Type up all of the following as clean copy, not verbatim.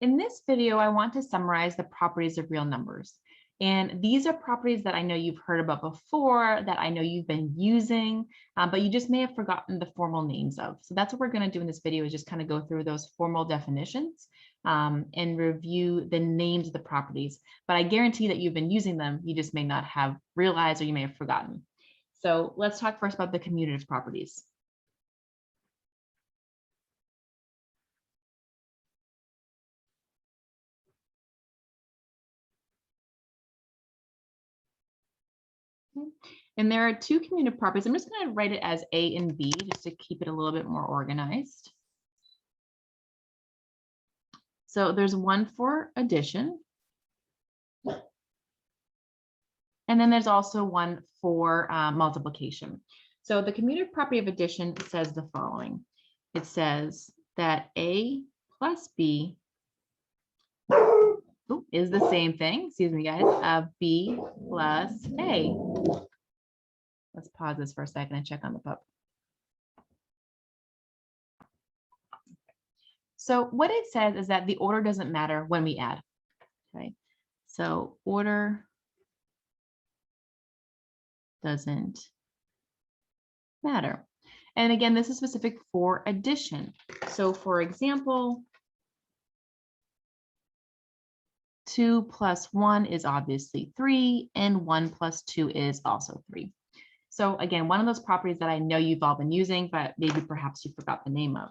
In this video, I want to summarize the properties of real numbers. And these are properties that I know you've heard about before, that I know you've been using, but you just may have forgotten the formal names of. So that's what we're going to do in this video, is just kind of go through those formal definitions and review the names of the properties. But I guarantee that you've been using them, you just may not have realized, or you may have forgotten. So let's talk first about the commutative properties. And there are two commutative properties. I'm just going to write it as A and B just to keep it a little bit more organized. So there's one for addition. And then there's also one for multiplication. So the commutative property of addition says the following. It says that A plus B is the same thing, excuse me guys, of B plus A. Let's pause this for a second and check on the pup. So what it says is that the order doesn't matter when we add. Okay, so order doesn't matter. And again, this is specific for addition. So for example, 2 plus 1 is obviously 3, and 1 plus 2 is also 3. So again, one of those properties that I know you've all been using, but maybe perhaps you forgot the name of.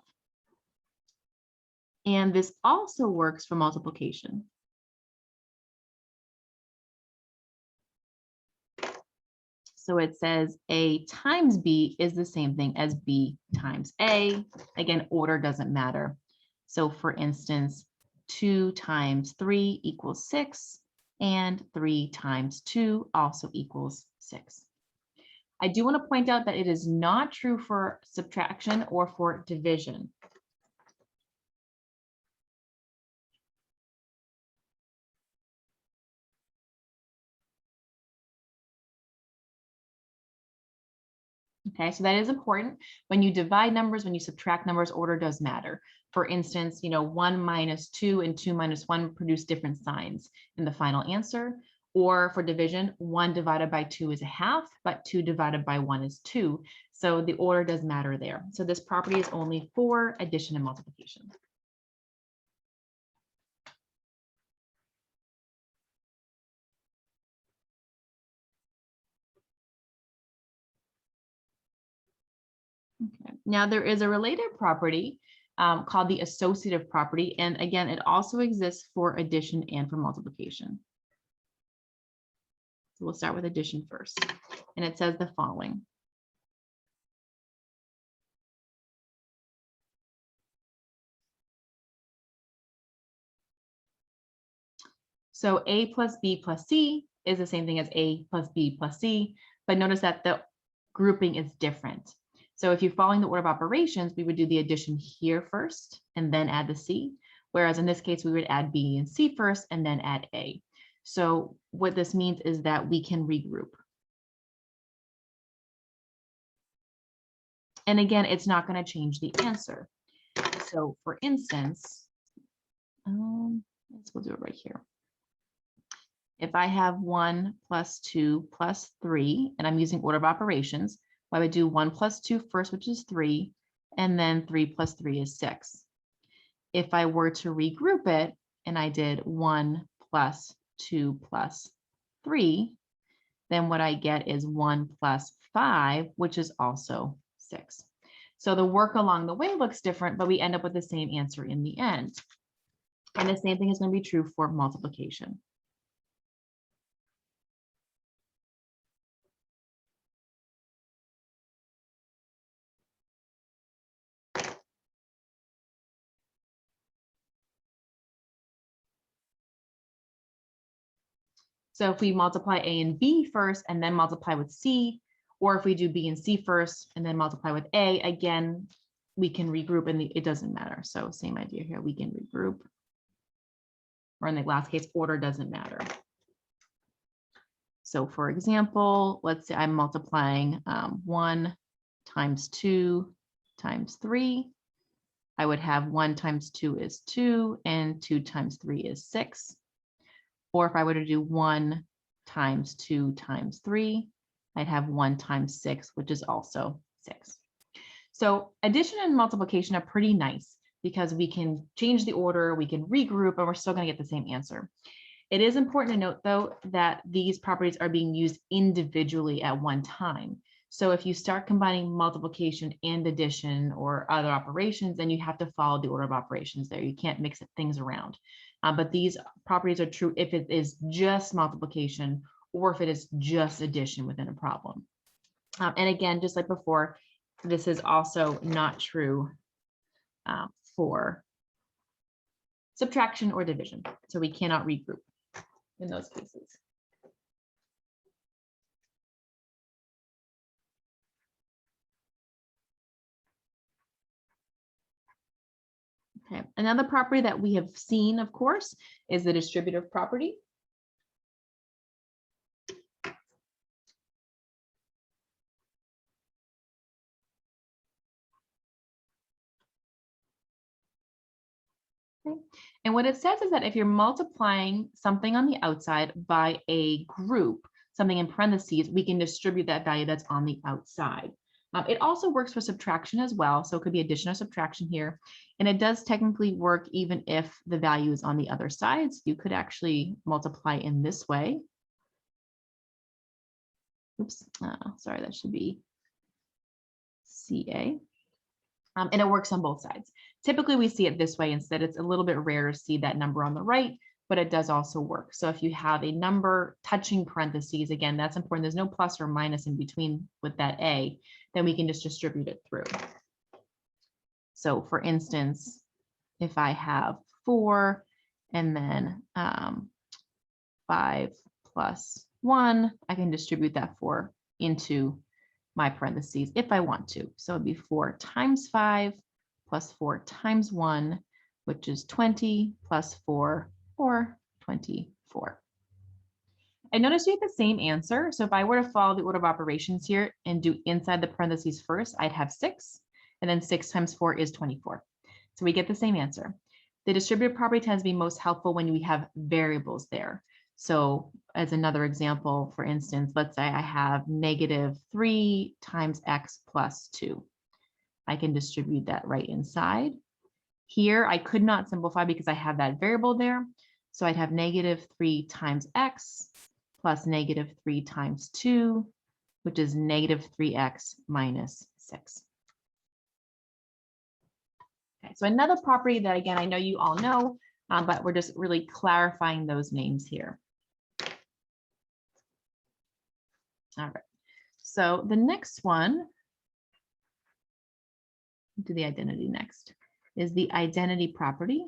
And this also works for multiplication. So it says A times B is the same thing as B times A. Again, order doesn't matter. So for instance, 2 times 3 equals 6, and 3 times 2 also equals 6. I do want to point out that it is not true for subtraction or for division. Okay, so that is important. When you divide numbers, when you subtract numbers, order does matter. For instance, 1 minus 2 and 2 minus 1 produce different signs in the final answer. Or for division, 1 divided by 2 is a half, but 2 divided by 1 is 2. So the order does matter there. So this property is only for addition and multiplication. Okay. Now there is a related property called the associative property. And again, it also exists for addition and for multiplication. So we'll start with addition first. And it says the following. So A plus B plus C is the same thing as A plus B plus C, but notice that the grouping is different. So if you're following the order of operations, we would do the addition here first and then add the C. Whereas in this case, we would add B and C first and then add A. So what this means is that we can regroup. And again, it's not going to change the answer. So for instance, we'll do it right here. If I have 1 plus 2 plus 3, and I'm using order of operations, I would do 1 plus 2 first, which is 3, and then 3 plus 3 is 6. If I were to regroup it, and I did 1 plus 2 plus 3, then what I get is 1 plus 5, which is also 6. So the work along the way looks different, but we end up with the same answer in the end. And the same thing is going to be true for multiplication. So if we multiply A and B first and then multiply with C, or if we do B and C first and then multiply with A, again, we can regroup and it doesn't matter. So same idea here, we can regroup. Or in the last case, order doesn't matter. So for example, let's say I'm multiplying 1 times 2 times 3. I would have 1 times 2 is 2, and 2 times 3 is 6. Or if I were to do 1 times 2 times 3, I'd have 1 times 6, which is also 6. So addition and multiplication are pretty nice because we can change the order, we can regroup, and we're still going to get the same answer. It is important to note, though, that these properties are being used individually at one time. So if you start combining multiplication and addition or other operations, then you have to follow the order of operations there. You can't mix things around. But these properties are true if it is just multiplication or if it is just addition within a problem. And again, just like before, this is also not true for subtraction or division. So we cannot regroup in those cases. Okay, another property that we have seen, of course, is the distributive property. Okay. And what it says is that if you're multiplying something on the outside by a group, something in parentheses, we can distribute that value that's on the outside. It also works for subtraction as well. So it could be addition or subtraction here. And it does technically work even if the value is on the other side. So you could actually multiply in this way. Oops, sorry, that should be CA. And it works on both sides. Typically, we see it this way instead. It's a little bit rare to see that number on the right, but it does also work. So if you have a number touching parentheses, again, that's important. There's no plus or minus in between with that A, then we can just distribute it through. So for instance, if I have 4 and then 5 plus 1, I can distribute that 4 into my parentheses if I want to. So it'd be 4 times 5 plus 4 times 1, which is 20 plus 4, or 24. And notice you get the same answer. So if I were to follow the order of operations here and do inside the parentheses first, I'd have 6, and then 6 times 4 is 24. So we get the same answer. The distributive property tends to be most helpful when we have variables there. So as another example, for instance, let's say I have -3 times x plus 2. I can distribute that right inside. Here, I could not simplify because I have that variable there. So I'd have -3 times x plus -3 times 2, which is -3x minus 6. Okay, so another property that, again, I know you all know, but we're just really clarifying those names here. All right, so the next one, do the identity next, is the identity property.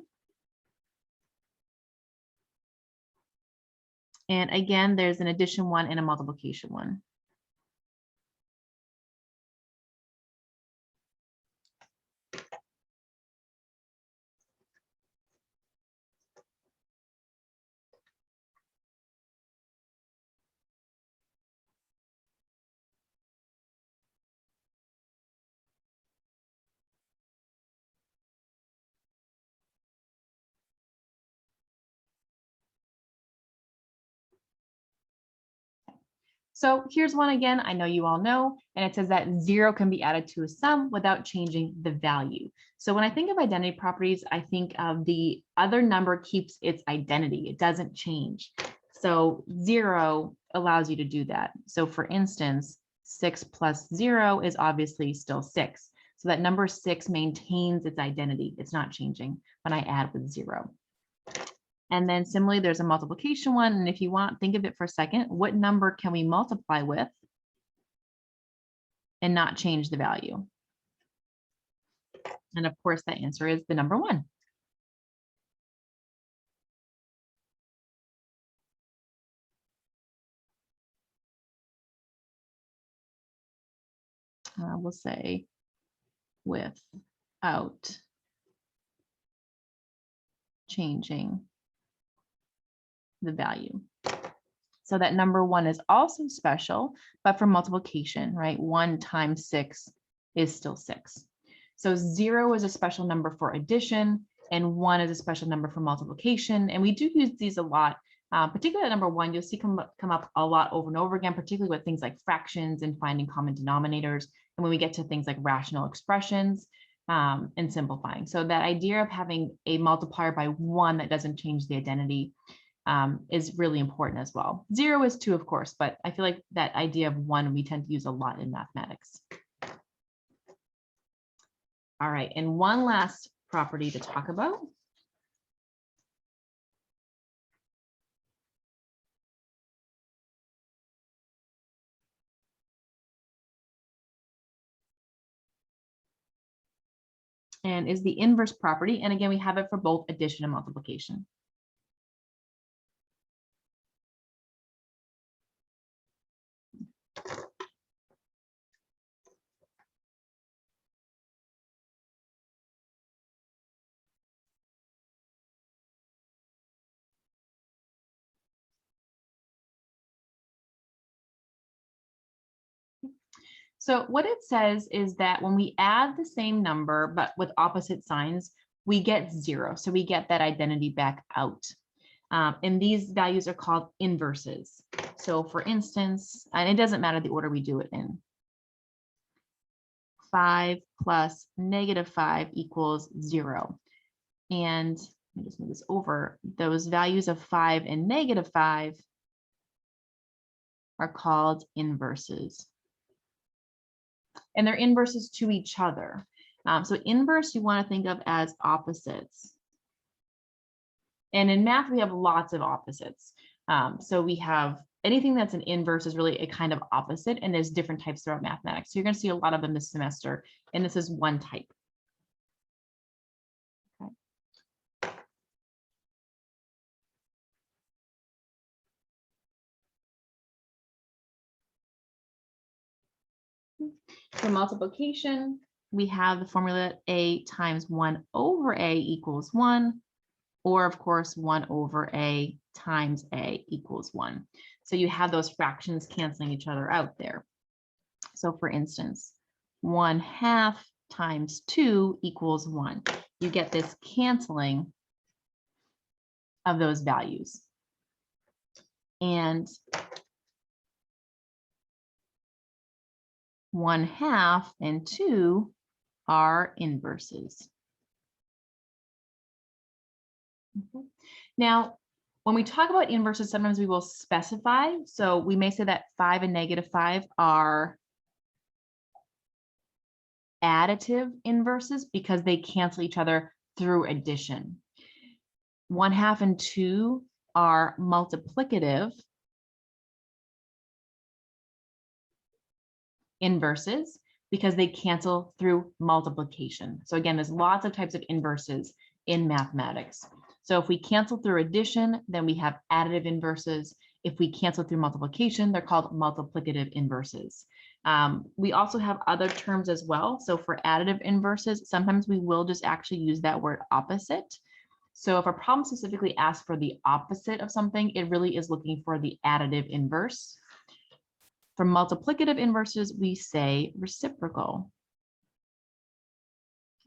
And again, there's an addition one and a multiplication one. So here's one again, I know you all know, and it says that 0 can be added to a sum without changing the value. So when I think of identity properties, I think of the other number keeps its identity. It doesn't change. So 0 allows you to do that. So for instance, 6 plus 0 is obviously still 6. So that number 6 maintains its identity. It's not changing when I add with 0. And then similarly, there's a multiplication one. And if you want, think of it for a second. What number can we multiply with and not change the value? And of course, that answer is the number 1. We'll say without changing the value. So that number 1 is also special, but for multiplication, right? 1 times 6 is still 6. So 0 is a special number for addition, and 1 is a special number for multiplication. And we do use these a lot. Particularly number 1, you'll see come up a lot over and over again, particularly with things like fractions and finding common denominators. And when we get to things like rational expressions and simplifying. So that idea of having a multiplier by 1 that doesn't change the identity is really important as well. 0 is 2, of course, but I feel like that idea of 1 we tend to use a lot in mathematics. All right, and one last property to talk about. And is the inverse property. And again, we have it for both addition and multiplication. So what it says is that when we add the same number, but with opposite signs, we get 0. So we get that identity back out. And these values are called inverses. So for instance, and it doesn't matter the order we do it in. 5 plus -5 equals 0. And let me just move this over. Those values of 5 and -5 are called inverses. And they're inverses to each other. So inverse you want to think of as opposites. And in math, we have lots of opposites. So we have anything that's an inverse is really a kind of opposite, and there's different types throughout mathematics. So you're going to see a lot of them this semester, and this is one type. Okay. For multiplication, we have the formula a times 1 over a equals 1, or of course 1 over a times a equals 1. So you have those fractions canceling each other out there. So for instance, 1/2 times 2 equals 1. You get this canceling of those values. And 1/2 and 2 are inverses. Okay. Now, when we talk about inverses, sometimes we will specify. So we may say that 5 and -5 are additive inverses because they cancel each other through addition. 1/2 and 2 are multiplicative inverses because they cancel through multiplication. So again, there's lots of types of inverses in mathematics. So if we cancel through addition, then we have additive inverses. If we cancel through multiplication, they're called multiplicative inverses. We also have other terms as well. So for additive inverses, sometimes we will just actually use that word opposite. So if a problem specifically asks for the opposite of something, it really is looking for the additive inverse. For multiplicative inverses, we say reciprocal.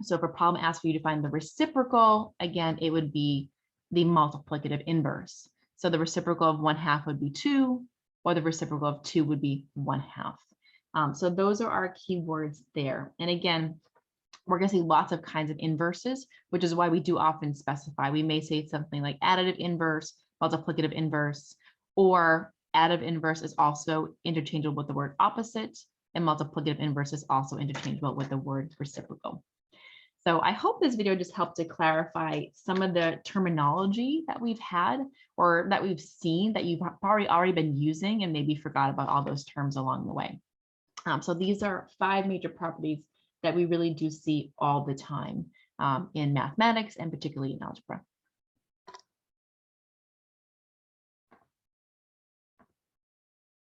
So if a problem asks for you to find the reciprocal, again, it would be the multiplicative inverse. So the reciprocal of 1/2 would be 2, or the reciprocal of 2 would be 1/2. So those are our keywords there. And again, we're going to see lots of kinds of inverses, which is why we do often specify. We may say something like additive inverse, multiplicative inverse, or additive inverse is also interchangeable with the word opposite, and multiplicative inverse is also interchangeable with the word reciprocal. So I hope this video just helped to clarify some of the terminology that we've had or that we've seen that you've probably already been using and maybe forgot about all those terms along the way. So these are 5 major properties that we really do see all the time in mathematics and particularly in algebra.